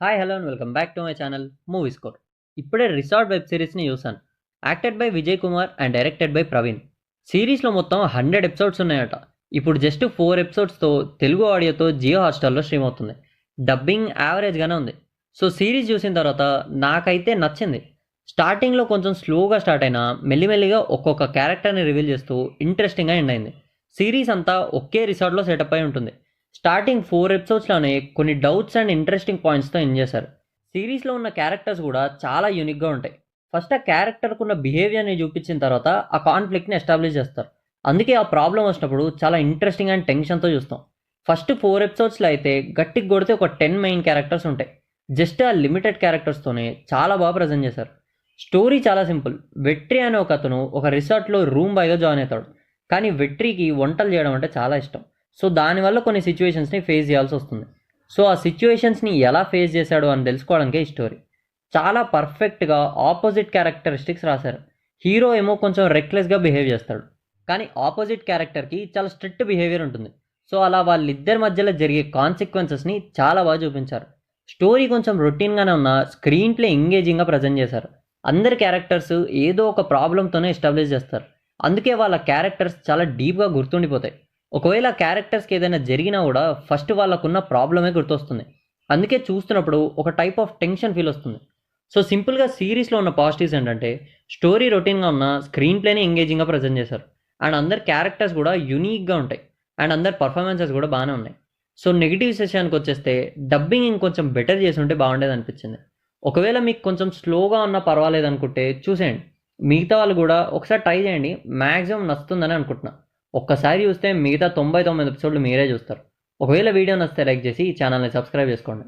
Hi hello and welcome back to my channel movie score. ఇప్పుడే resort web సిరీస్ని చూసాను. Acted by Vijay Kumar and directed by Praveen. సిరీస్లో మొత్తం 100 episodes ఉన్నాయట. ఇప్పుడు జస్ట్ 4 ఎపిసోడ్స్తో తెలుగు ఆడియోతో జియో హాట్స్టార్లో స్ట్రీమ్ అవుతుంది. డబ్బింగ్ యావరేజ్గానే ఉంది. సో సిరీస్ చూసిన తర్వాత నాకైతే నచ్చింది. స్టార్టింగ్లో కొంచెం స్లోగా స్టార్ట్ అయినా మెల్లిమెల్లిగా ఒక్కొక్క క్యారెక్టర్ని రివీల్ చేస్తూ ఇంట్రెస్టింగ్గా ఎండ్ అయింది. సిరీస్ అంతా ఒకే రిసార్ట్లో సెటప్ అయి ఉంటుంది. స్టార్టింగ్ 4 ఎపిసోడ్స్లోనే కొన్ని డౌట్స్ అండ్ ఇంట్రెస్టింగ్ పాయింట్స్తో ఎండ్ చేశారు. సిరీస్లో ఉన్న క్యారెక్టర్స్ కూడా చాలా యూనిక్గా ఉంటాయి. ఫస్ట్ ఆ క్యారెక్టర్కు ఉన్న బిహేవియర్ని చూపించిన తర్వాత ఆ కాన్ఫ్లిక్ట్ని ఎస్టాబ్లిష్ చేస్తారు. అందుకే ఆ ప్రాబ్లం వచ్చినప్పుడు చాలా ఇంట్రెస్టింగ్ అండ్ టెన్షన్తో చూస్తాం. ఫస్ట్ 4 ఎపిసోడ్స్లో అయితే గట్టికి కొడితే ఒక 10 మెయిన్ క్యారెక్టర్స్ ఉంటాయి. జస్ట్ ఆ లిమిటెడ్ క్యారెక్టర్స్తోనే చాలా బాగా ప్రజెంట్ చేశారు. స్టోరీ చాలా సింపుల్. వెట్రి అనే ఒక అతను ఒక రిసార్ట్లో రూమ్ బాయ్గా జాయిన్ అవుతాడు. కానీ వెట్రికి వంటలు చేయడం అంటే చాలా ఇష్టం. సో దానివల్ల కొన్ని సిచ్యువేషన్స్ని ఫేస్ చేయాల్సి వస్తుంది. సో ఆ సిచ్యువేషన్స్ని ఎలా ఫేస్ చేశాడు అని తెలుసుకోవడానికే ఈ స్టోరీ. చాలా పర్ఫెక్ట్గా ఆపోజిట్ క్యారెక్టరిస్టిక్స్ రాశారు. హీరో ఏమో కొంచెం రెక్లెస్గా బిహేవ్ చేస్తాడు, కానీ ఆపోజిట్ క్యారెక్టర్కి చాలా స్ట్రిక్ట్ బిహేవియర్ ఉంటుంది. సో అలా వాళ్ళిద్దరి మధ్యలో జరిగే కాన్సిక్వెన్సెస్ని చాలా బాగా చూపించారు. స్టోరీ కొంచెం రొటీన్గానే ఉన్న స్క్రీన్ ప్లే ఎంగేజింగ్గా ప్రజెంట్ చేశారు. అందరి క్యారెక్టర్స్ ఏదో ఒక ప్రాబ్లంతోనే ఎస్టాబ్లిష్ చేస్తారు. అందుకే వాళ్ళ క్యారెక్టర్స్ చాలా డీప్గా గుర్తుండిపోతాయి. ఒకవేళ క్యారెక్టర్స్కి ఏదైనా జరిగినా కూడా ఫస్ట్ వాళ్ళకున్న ప్రాబ్లమే గుర్తొస్తుంది. అందుకే చూస్తున్నప్పుడు ఒక టైప్ ఆఫ్ టెన్షన్ ఫీల్ వస్తుంది. సో సింపుల్గా సిరీస్లో ఉన్న పాజిటివ్స్ ఏంటంటే స్టోరీ రొటీన్గా ఉన్న స్క్రీన్ ప్లేని ఎంగేజింగ్గా ప్రజెంట్ చేశారు. అండ్ అందరి క్యారెక్టర్స్ కూడా యూనిక్గా ఉంటాయి. అండ్ అందరి పర్ఫార్మెన్సెస్ కూడా బాగానే ఉన్నాయి. సో నెగిటివ్ సెషన్కి వచ్చేస్తే డబ్బింగ్ ఇంకొంచెం బెటర్ చేసి ఉంటే బాగుండేది అనిపించింది. ఒకవేళ మీకు కొంచెం స్లోగా ఉన్నా పర్వాలేదు అనుకుంటే చూసేయండి. మిగతా వాళ్ళు కూడా ఒకసారి ట్రై చేయండి. మ్యాక్సిమం నచ్చుతుందని అనుకుంటున్నా. ఒక్కసారి చూస్తే మిగతా 99 ఎపిసోడ్లు మీరే చూస్తారు. ఒకవేళ వీడియో నచ్చితే లైక్ చేసి ఈ ఛానల్ని సబ్స్క్రైబ్ చేసుకోండి.